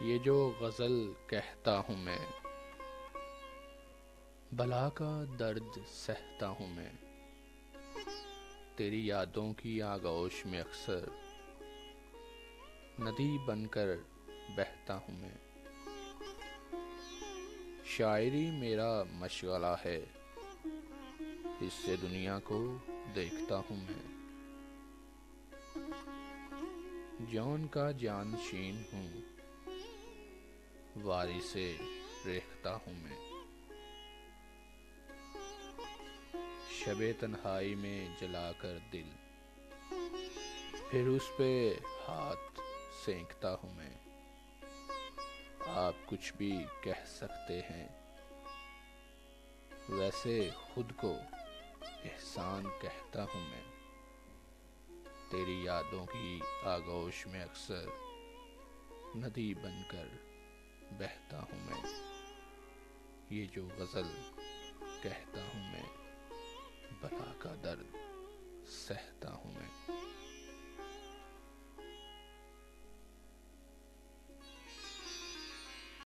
یہ جو غزل کہتا ہوں میں، بلا کا درد سہتا ہوں میں، تیری یادوں کی آغوش میں اکثر ندی بن کر بہتا ہوں میں۔ شاعری میرا مشغلہ ہے، اس سے دنیا کو دیکھتا ہوں میں۔ جون کا جانشین ہوں، وارث ریختہ ہوں میں۔ شب تنہائی میں جلا کر دل، پھر اس پہ ہاتھ سینکتا ہوں میں۔ آپ کچھ بھی کہہ سکتے ہیں، ویسے خود کو احسان کہتا ہوں میں۔ تیری یادوں کی آغوش میں اکثر ندی بن کر بہتا ہوں میں۔ یہ جو غزل کہتا ہوں میں، بلا کا درد